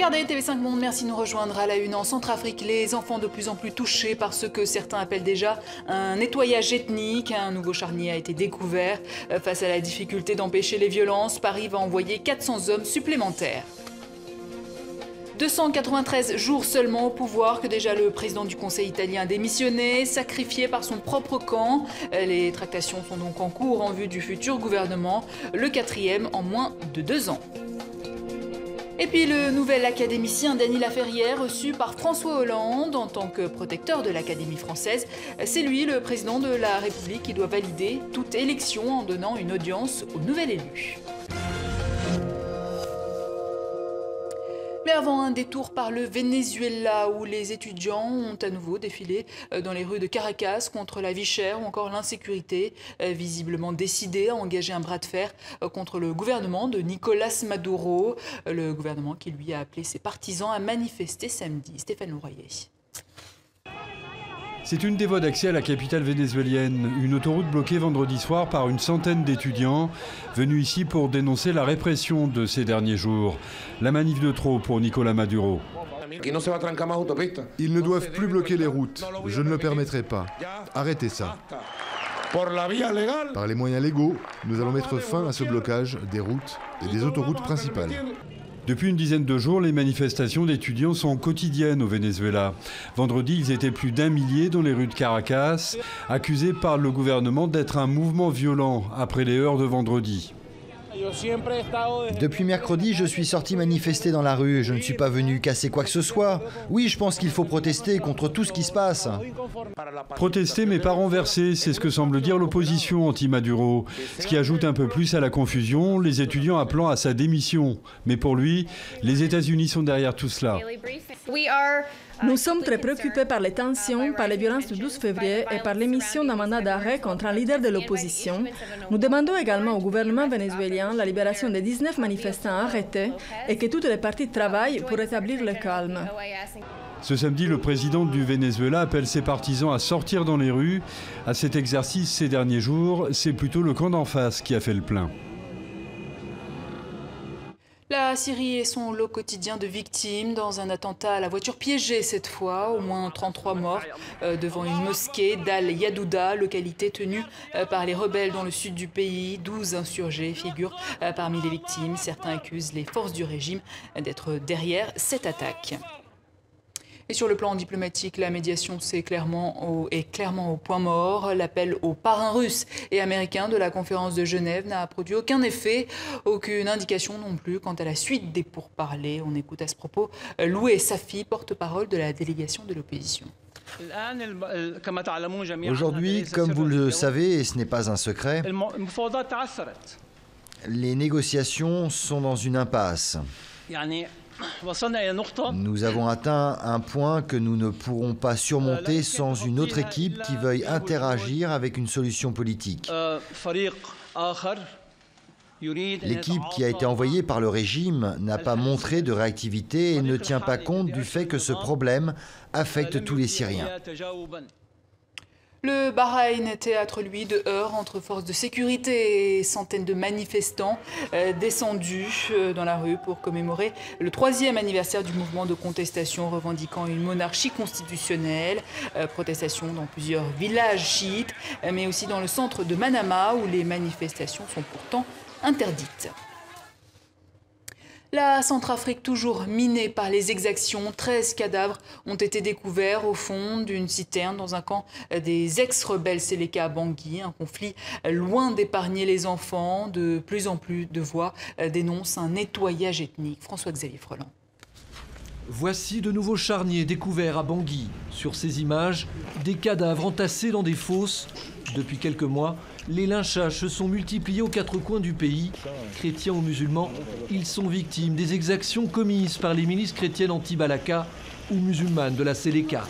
regardez TV5 Monde, merci de nous rejoindre à la une. En Centrafrique, les enfants de plus en plus touchés par ce que certains appellent déjà un nettoyage ethnique. Un nouveau charnier a été découvert. Face à la difficulté d'empêcher les violences, Paris va envoyer 400 hommes supplémentaires. 293 jours seulement au pouvoir que déjà le président du Conseil italien a démissionné, sacrifié par son propre camp. Les tractations sont donc en cours en vue du futur gouvernement, le 4e en moins de 2 ans. Et puis le nouvel académicien Dany Laferrière, reçu par François Hollande en tant que protecteur de l'Académie française. C'est lui, le président de la République, qui doit valider toute élection en donnant une audience au nouvel élu. Mais avant un détour par le Venezuela, où les étudiants ont à nouveau défilé dans les rues de Caracas contre la vie chère ou encore l'insécurité, visiblement décidés à engager un bras de fer contre le gouvernement de Nicolás Maduro, le gouvernement qui lui a appelé ses partisans à manifester samedi. Stéphane Lourayer. C'est une des voies d'accès à la capitale vénézuélienne. Une autoroute bloquée vendredi soir par une centaine d'étudiants venus ici pour dénoncer la répression de ces derniers jours. La manif de trop pour Nicolás Maduro. Ils ne doivent plus bloquer les routes. Je ne le permettrai pas. Arrêtez ça. Par les moyens légaux, nous allons mettre fin à ce blocage des routes et des autoroutes principales. Depuis une dizaine de jours, les manifestations d'étudiants sont quotidiennes au Venezuela. Vendredi, ils étaient plus d'1 millier dans les rues de Caracas, accusés par le gouvernement d'être un mouvement violent après les heurts de vendredi. Depuis mercredi, je suis sorti manifester dans la rue. Je ne suis pas venu casser quoi que ce soit. Oui, je pense qu'il faut protester contre tout ce qui se passe. Protester mais pas renverser, c'est ce que semble dire l'opposition anti-Maduro. Ce qui ajoute un peu plus à la confusion, les étudiants appelant à sa démission. Mais pour lui, les États-Unis sont derrière tout cela. Nous sommes très préoccupés par les tensions, par les violences du 12 février et par l'émission d'un mandat d'arrêt contre un leader de l'opposition. Nous demandons également au gouvernement vénézuélien la libération des 19 manifestants arrêtés et que toutes les parties travaillent pour rétablir le calme. Ce samedi, le président du Venezuela appelle ses partisans à sortir dans les rues. À cet exercice ces derniers jours, c'est plutôt le camp d'en face qui a fait le plein. La Syrie et son lot quotidien de victimes dans un attentat à la voiture piégée cette fois. Au moins 33 morts devant une mosquée d'Al-Yadouda, localité tenue par les rebelles dans le sud du pays. 12 insurgés figurent parmi les victimes. Certains accusent les forces du régime d'être derrière cette attaque. Et sur le plan diplomatique, la médiation est clairement au point mort. L'appel aux parrains russes et américains de la conférence de Genève n'a produit aucun effet, aucune indication non plus quant à la suite des pourparlers. On écoute à ce propos Loué Safi, porte-parole de la délégation de l'opposition. Aujourd'hui, comme vous le savez, et ce n'est pas un secret, les négociations sont dans une impasse. Nous avons atteint un point que nous ne pourrons pas surmonter sans une autre équipe qui veuille interagir avec une solution politique. L'équipe qui a été envoyée par le régime n'a pas montré de réactivité et ne tient pas compte du fait que ce problème affecte tous les Syriens. Le Bahreïn, théâtre, lui, de heurts entre forces de sécurité et centaines de manifestants descendus dans la rue pour commémorer le 3e anniversaire du mouvement de contestation revendiquant une monarchie constitutionnelle. Protestation dans plusieurs villages chiites, mais aussi dans le centre de Manama où les manifestations sont pourtant interdites. La Centrafrique, toujours minée par les exactions, 13 cadavres ont été découverts au fond d'une citerne dans un camp des ex-rebelles Séléka à Bangui. Un conflit loin d'épargner les enfants. De plus en plus de voix dénoncent un nettoyage ethnique. François-Xavier Freland. Voici de nouveaux charniers découverts à Bangui. Sur ces images, des cadavres entassés dans des fosses. Depuis quelques mois, les lynchages se sont multipliés aux 4 coins du pays. Chrétiens ou musulmans, ils sont victimes des exactions commises par les milices chrétiennes anti-Balaka ou musulmanes de la Séléka.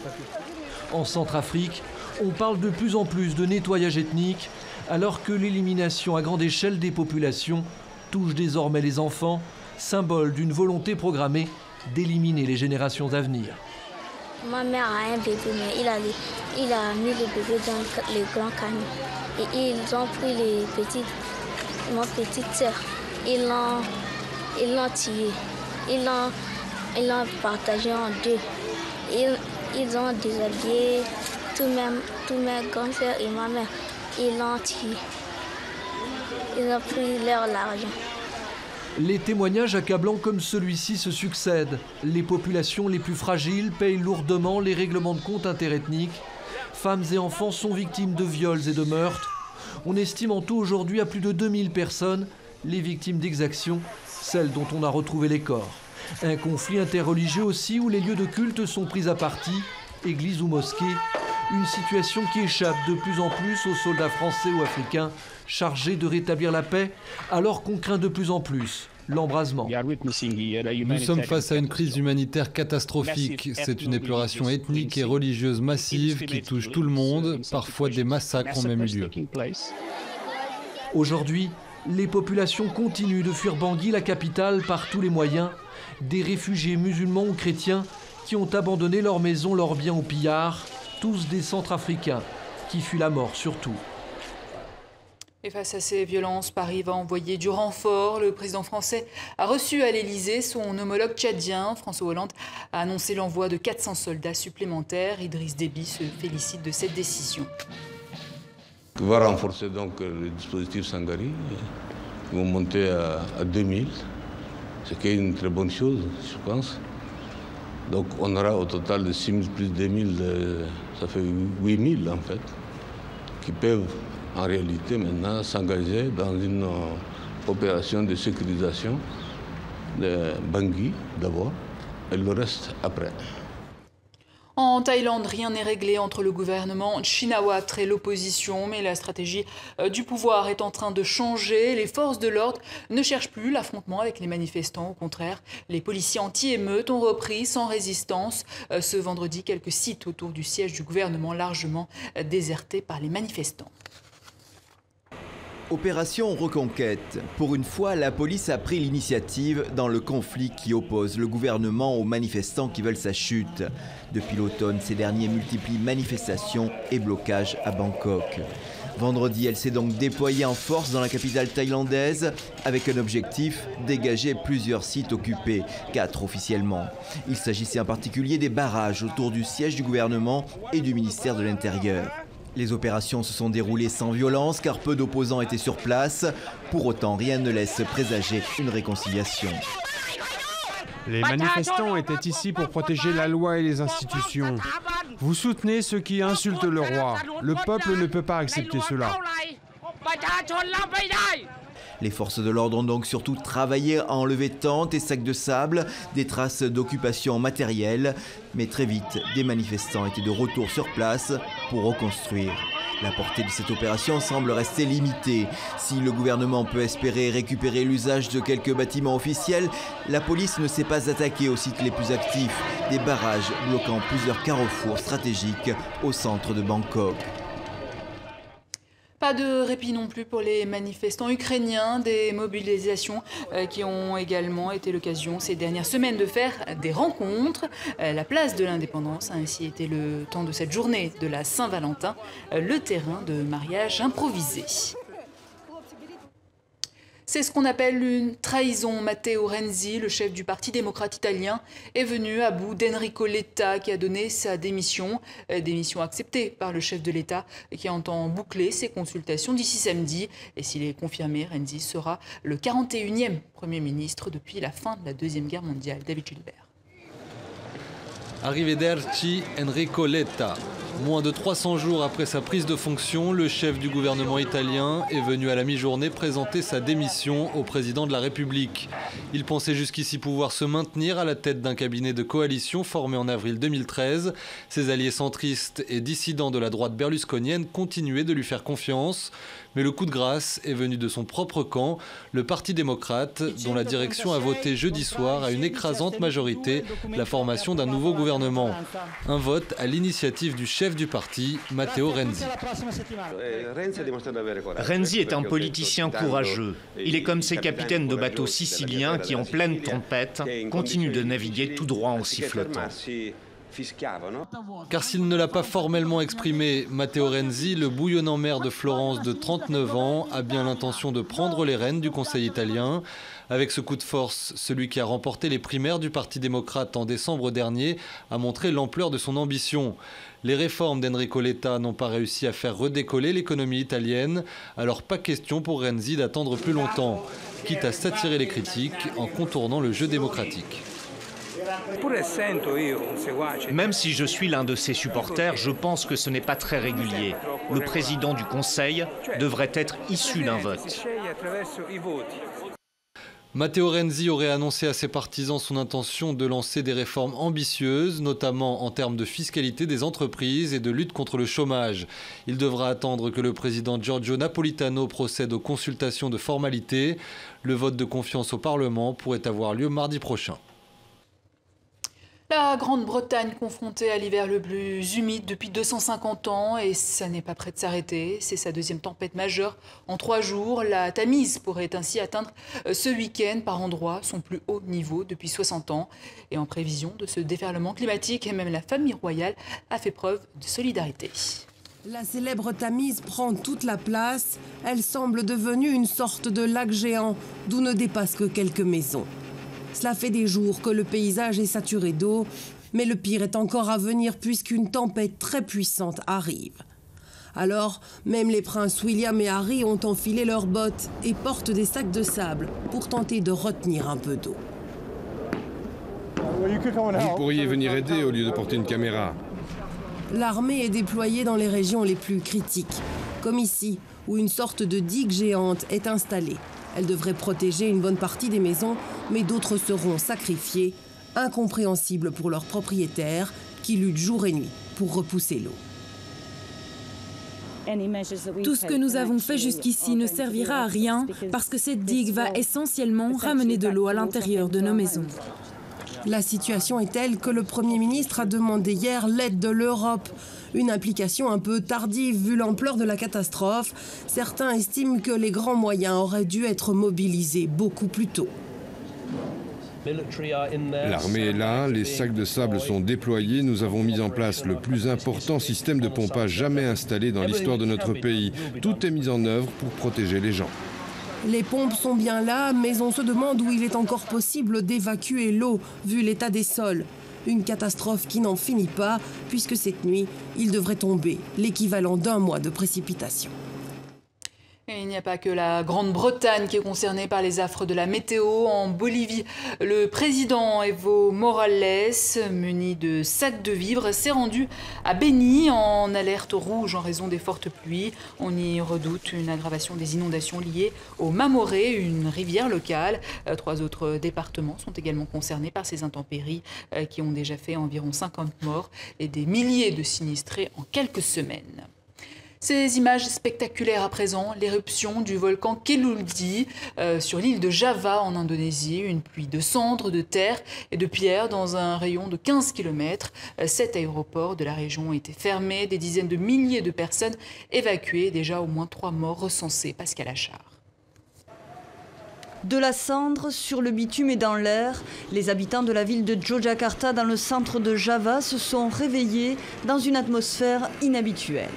En Centrafrique, on parle de plus en plus de nettoyage ethnique, alors que l'élimination à grande échelle des populations touche désormais les enfants, symbole d'une volonté programmée d'éliminer les générations à venir. Ma mère a un bébé, mais il a mis le bébé dans les grands camions. Et ils ont pris ma petite sœur, ils l'ont tuée. Ils l'ont Ils l'ont partagé en deux. Ils ont déshabillé tous mes grands frères et ma mère. Ils l'ont tué. Ils ont pris leur argent. Les témoignages accablants comme celui-ci se succèdent. Les populations les plus fragiles payent lourdement les règlements de compte interethniques. Femmes et enfants sont victimes de viols et de meurtres. On estime en tout aujourd'hui à plus de 2000 personnes les victimes d'exactions, celles dont on a retrouvé les corps. Un conflit interreligieux aussi où les lieux de culte sont pris à partie, églises ou mosquées. Une situation qui échappe de plus en plus aux soldats français ou africains chargés de rétablir la paix, alors qu'on craint de plus en plus l'embrasement. Nous sommes face à une crise humanitaire catastrophique. C'est une éploration ethnique et religieuse massive qui touche tout le monde. Parfois des massacres ont même eu lieu. Aujourd'hui, les populations continuent de fuir Bangui, la capitale, par tous les moyens. Des réfugiés musulmans ou chrétiens qui ont abandonné leurs maisons, leurs biens aux pillards, tous des Centrafricains qui fuient la mort surtout. Et face à ces violences, Paris va envoyer du renfort. Le président français a reçu à l'Élysée son homologue tchadien. François Hollande a annoncé l'envoi de 400 soldats supplémentaires. Idriss Déby se félicite de cette décision. On va renforcer donc le dispositif Sangari. Ils vont monter à 2000, ce qui est une très bonne chose, je pense. Donc on aura au total de 6 000 plus 2 000, ça fait 8 000 en fait, qui peuvent en réalité maintenant s'engager dans une opération de sécurisation de Bangui d'abord et le reste après. En Thaïlande, rien n'est réglé entre le gouvernement Shinawatra et l'opposition, mais la stratégie du pouvoir est en train de changer. Les forces de l'ordre ne cherchent plus l'affrontement avec les manifestants. Au contraire, les policiers anti-émeutes ont repris sans résistance. Ce vendredi, quelques sites autour du siège du gouvernement largement désertés par les manifestants. Opération Reconquête. Pour une fois, la police a pris l'initiative dans le conflit qui oppose le gouvernement aux manifestants qui veulent sa chute. Depuis l'automne, ces derniers multiplient manifestations et blocages à Bangkok. Vendredi, elle s'est donc déployée en force dans la capitale thaïlandaise avec un objectif, dégager plusieurs sites occupés, 4 officiellement. Il s'agissait en particulier des barrages autour du siège du gouvernement et du ministère de l'Intérieur. Les opérations se sont déroulées sans violence car peu d'opposants étaient sur place. Pour autant, rien ne laisse présager une réconciliation. Les manifestants étaient ici pour protéger la loi et les institutions. Vous soutenez ceux qui insultent le roi. Le peuple ne peut pas accepter cela. Les forces de l'ordre ont donc surtout travaillé à enlever tentes et sacs de sable, des traces d'occupation matérielle. Mais très vite, des manifestants étaient de retour sur place pour reconstruire. La portée de cette opération semble rester limitée. Si le gouvernement peut espérer récupérer l'usage de quelques bâtiments officiels, la police ne s'est pas attaquée aux sites les plus actifs, des barrages bloquant plusieurs carrefours stratégiques au centre de Bangkok. Pas de répit non plus pour les manifestants ukrainiens, des mobilisations qui ont également été l'occasion ces dernières semaines de faire des rencontres. La place de l'Indépendance a ainsi été le temps de cette journée de la Saint-Valentin, le terrain de mariage improvisé. C'est ce qu'on appelle une trahison. Matteo Renzi, le chef du Parti démocrate italien, est venu à bout d'Enrico Letta qui a donné sa démission. Démission acceptée par le chef de l'État qui entend boucler ses consultations d'ici samedi. Et s'il est confirmé, Renzi sera le 41e Premier ministre depuis la fin de la Deuxième Guerre mondiale. David Gilbert. Arrivederci Enrico Letta. Moins de 300 jours après sa prise de fonction, le chef du gouvernement italien est venu à la mi-journée présenter sa démission au président de la République. Il pensait jusqu'ici pouvoir se maintenir à la tête d'un cabinet de coalition formé en avril 2013. Ses alliés centristes et dissidents de la droite berlusconienne continuaient de lui faire confiance. Mais le coup de grâce est venu de son propre camp, le Parti démocrate, dont la direction a voté jeudi soir à une écrasante majorité la formation d'un nouveau gouvernement. Un vote à l'initiative du chef du parti, Matteo Renzi. Renzi est un politicien courageux. Il est comme ces capitaines de bateaux siciliens qui, en pleine tempête, continuent de naviguer tout droit en sifflotant. Car s'il ne l'a pas formellement exprimé, Matteo Renzi, le bouillonnant maire de Florence de 39 ans, a bien l'intention de prendre les rênes du Conseil italien. Avec ce coup de force, celui qui a remporté les primaires du Parti démocrate en décembre dernier a montré l'ampleur de son ambition. Les réformes d'Enrico Letta n'ont pas réussi à faire redécoller l'économie italienne, alors pas question pour Renzi d'attendre plus longtemps, quitte à s'attirer les critiques en contournant le jeu démocratique. Même si je suis l'un de ses supporters, je pense que ce n'est pas très régulier. Le président du Conseil devrait être issu d'un vote. Matteo Renzi aurait annoncé à ses partisans son intention de lancer des réformes ambitieuses, notamment en termes de fiscalité des entreprises et de lutte contre le chômage. Il devra attendre que le président Giorgio Napolitano procède aux consultations de formalité. Le vote de confiance au Parlement pourrait avoir lieu mardi prochain. La Grande-Bretagne confrontée à l'hiver le plus humide depuis 250 ans et ça n'est pas prêt de s'arrêter. C'est sa deuxième tempête majeure en 3 jours. La Tamise pourrait ainsi atteindre ce week-end par endroits son plus haut niveau depuis 60 ans. Et en prévision de ce déferlement climatique, même la famille royale a fait preuve de solidarité. La célèbre Tamise prend toute la place. Elle semble devenue une sorte de lac géant d'où ne dépassent que quelques maisons. Cela fait des jours que le paysage est saturé d'eau, mais le pire est encore à venir puisqu'une tempête très puissante arrive. Alors, même les princes William et Harry ont enfilé leurs bottes et portent des sacs de sable pour tenter de retenir un peu d'eau. Vous pourriez venir aider au lieu de porter une caméra. L'armée est déployée dans les régions les plus critiques, comme ici, où une sorte de digue géante est installée. Elle devrait protéger une bonne partie des maisons, mais d'autres seront sacrifiées, incompréhensible pour leurs propriétaires qui luttent jour et nuit pour repousser l'eau. Tout ce que nous avons fait jusqu'ici ne servira à rien parce que cette digue va essentiellement ramener de l'eau à l'intérieur de nos maisons. La situation est telle que le Premier ministre a demandé hier l'aide de l'Europe. Une implication un peu tardive vu l'ampleur de la catastrophe. Certains estiment que les grands moyens auraient dû être mobilisés beaucoup plus tôt. L'armée est là, les sacs de sable sont déployés, nous avons mis en place le plus important système de pompage jamais installé dans l'histoire de notre pays. Tout est mis en œuvre pour protéger les gens. Les pompes sont bien là, mais on se demande où il est encore possible d'évacuer l'eau, vu l'état des sols. Une catastrophe qui n'en finit pas, puisque cette nuit, il devrait tomber l'équivalent d'1 mois de précipitations. Et il n'y a pas que la Grande-Bretagne qui est concernée par les affres de la météo. En Bolivie, le président Evo Morales, muni de sacs de vivres, s'est rendu à Beni en alerte rouge en raison des fortes pluies. On y redoute une aggravation des inondations liées au Mamoré, une rivière locale. 3 autres départements sont également concernés par ces intempéries qui ont déjà fait environ 50 morts et des milliers de sinistrés en quelques semaines. Ces images spectaculaires à présent, l'éruption du volcan Keludi sur l'île de Java en Indonésie, une pluie de cendres, de terre et de pierres dans un rayon de 15 km. 7 aéroports de la région ont été fermés, des dizaines de milliers de personnes évacuées, déjà au moins 3 morts recensés. Pascal Achard. De la cendre sur le bitume et dans l'air, les habitants de la ville de Yogyakarta dans le centre de Java se sont réveillés dans une atmosphère inhabituelle.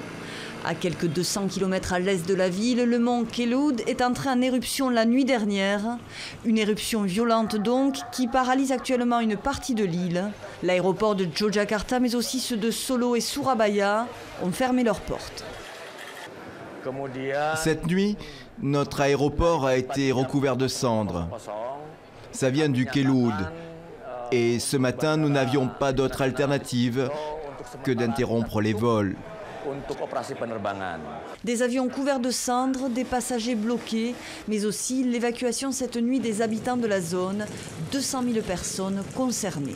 À quelques 200 km à l'est de la ville, le mont Kelud est entré en éruption la nuit dernière. Une éruption violente donc qui paralyse actuellement une partie de l'île. L'aéroport de Yogyakarta mais aussi ceux de Solo et Surabaya ont fermé leurs portes. Cette nuit, notre aéroport a été recouvert de cendres. Ça vient du Kelud. Et ce matin, nous n'avions pas d'autre alternative que d'interrompre les vols. Des avions couverts de cendres, des passagers bloqués, mais aussi l'évacuation cette nuit des habitants de la zone, 200 000 personnes concernées.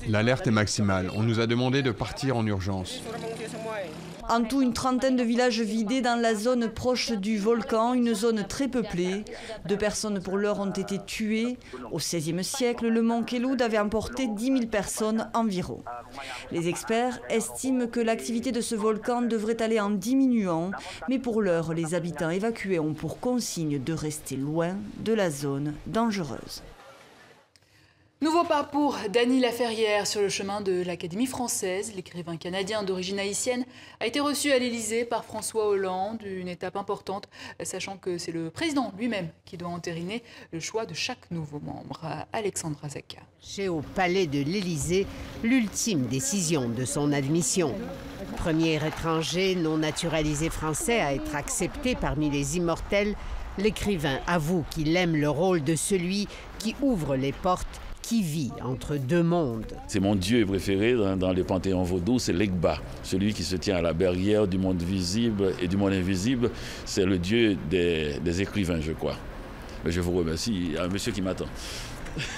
L'alerte est maximale. On nous a demandé de partir en urgence. En tout, une trentaine de villages vidés dans la zone proche du volcan, une zone très peuplée. 2 personnes pour l'heure ont été tuées. Au XVIe siècle, le mont Kelud avait emporté 10 000 personnes environ. Les experts estiment que l'activité de ce volcan devrait aller en diminuant, mais pour l'heure, les habitants évacués ont pour consigne de rester loin de la zone dangereuse. Nouveau pas pour Dany Laferrière sur le chemin de l'Académie française. L'écrivain canadien d'origine haïtienne a été reçu à l'Élysée par François Hollande, une étape importante, sachant que c'est le président lui-même qui doit entériner le choix de chaque nouveau membre. Alexandra Zaka. Chez au palais de l'Élysée, l'ultime décision de son admission. Premier étranger non naturalisé français à être accepté parmi les immortels, l'écrivain avoue qu'il aime le rôle de celui qui ouvre les portes, qui vit entre deux mondes. C'est mon dieu préféré dans le panthéon vaudou, c'est l'Egba, celui qui se tient à la barrière du monde visible et du monde invisible. C'est le dieu des écrivains, je crois. Mais je vous remercie, il y a un monsieur qui m'attend.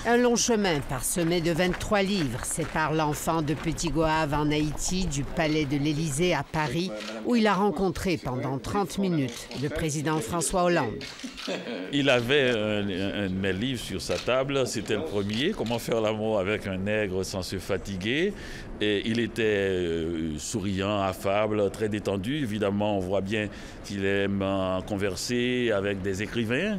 Un long chemin parsemé de 23 livres sépare l'enfant de Petit Goâve en Haïti du palais de l'Élysée à Paris, où il a rencontré pendant 30 minutes le président François Hollande. Il avait un de mes livres sur sa table, c'était le premier, Comment faire l'amour avec un nègre sans se fatiguer. Et il était souriant, affable, très détendu. Évidemment, on voit bien qu'il aime converser avec des écrivains.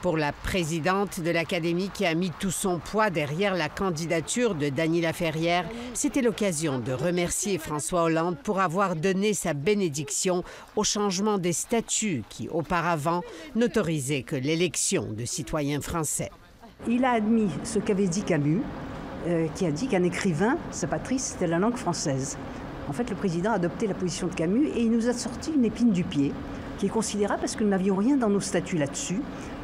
Pour la présidente de l'Académie qui a mis tout son poids derrière la candidature de Dany Laferrière, c'était l'occasion de remercier François Hollande pour avoir donné sa bénédiction au changement des statuts qui, auparavant, n'autorisaient que l'élection de citoyens français. Il a admis ce qu'avait dit Camus, qui a dit qu'un écrivain, sa patrie, c'était la langue française. En fait, le président a adopté la position de Camus et il nous a sorti une épine du pied, qui est considérable parce que nous n'avions rien dans nos statuts là-dessus.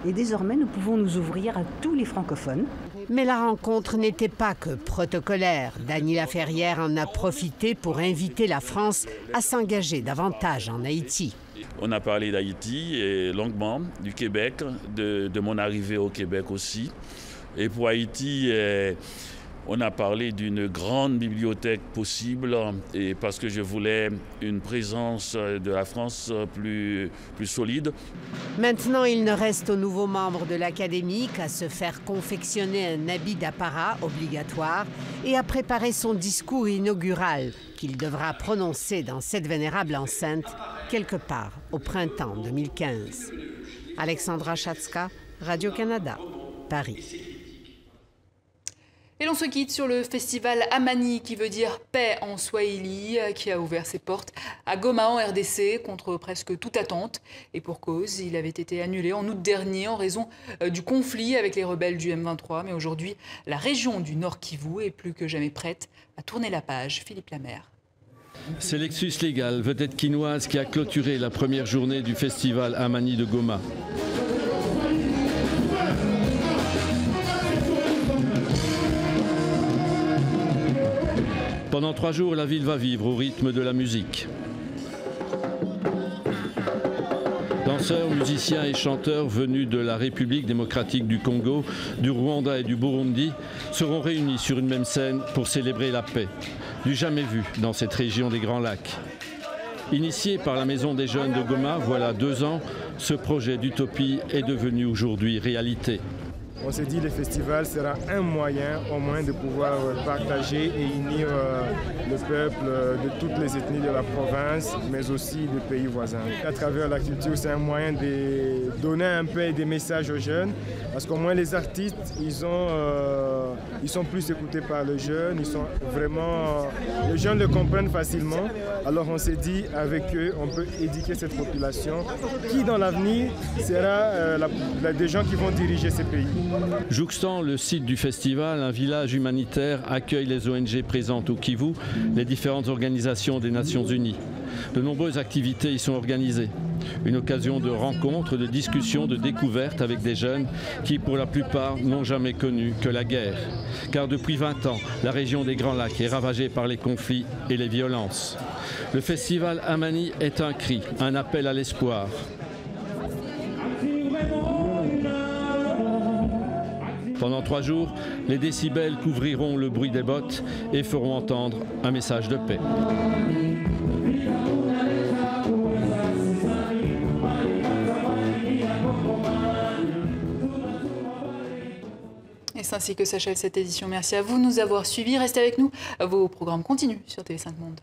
Et désormais, nous pouvons nous ouvrir à tous les francophones. Mais la rencontre n'était pas que protocolaire. Dany Laferrière en a profité pour inviter la France à s'engager davantage en Haïti. On a parlé d'Haïti et longuement, du Québec, de mon arrivée au Québec aussi. Et pour Haïti, on a parlé d'une grande bibliothèque possible, et parce que je voulais une présence de la France plus solide. Maintenant, il ne reste aux nouveaux membres de l'Académie qu'à se faire confectionner un habit d'apparat obligatoire et à préparer son discours inaugural qu'il devra prononcer dans cette vénérable enceinte quelque part au printemps 2015. Alexandra Chatska, Radio-Canada, Paris. Et l'on se quitte sur le festival Amani, qui veut dire paix en Swahili, qui a ouvert ses portes à Goma en RDC contre presque toute attente. Et pour cause, il avait été annulé en août dernier en raison du conflit avec les rebelles du M23. Mais aujourd'hui, la région du Nord Kivu est plus que jamais prête à tourner la page. Philippe Lamère. C'est Lexus Legal, vedette quinoise, qui a clôturé la première journée du festival Amani de Goma. Pendant 3 jours, la ville va vivre au rythme de la musique. Danseurs, musiciens et chanteurs venus de la République démocratique du Congo, du Rwanda et du Burundi seront réunis sur une même scène pour célébrer la paix, du jamais vu dans cette région des Grands Lacs. Initié par la Maison des Jeunes de Goma, voilà 2 ans, ce projet d'utopie est devenu aujourd'hui réalité. On s'est dit que le festival sera un moyen au moins de pouvoir partager et unir le peuple de toutes les ethnies de la province, mais aussi des pays voisins. À travers la culture, c'est un moyen de donner un peu des messages aux jeunes, parce qu'au moins les artistes, ils sont plus écoutés par les jeunes, les jeunes le comprennent facilement. Alors on s'est dit, avec eux, on peut éduquer cette population qui, dans l'avenir, sera des gens qui vont diriger ces pays. Jouxtant le site du festival, un village humanitaire accueille les ONG présentes au Kivu, les différentes organisations des Nations Unies. De nombreuses activités y sont organisées. Une occasion de rencontres, de discussions, de découvertes avec des jeunes qui, pour la plupart, n'ont jamais connu que la guerre. Car depuis 20 ans, la région des Grands Lacs est ravagée par les conflits et les violences. Le festival Amani est un cri, un appel à l'espoir. Pendant 3 jours, les décibels couvriront le bruit des bottes et feront entendre un message de paix. Et c'est ainsi que s'achève cette édition. Merci à vous de nous avoir suivis. Restez avec nous. Vos programmes continuent sur TV5 Monde.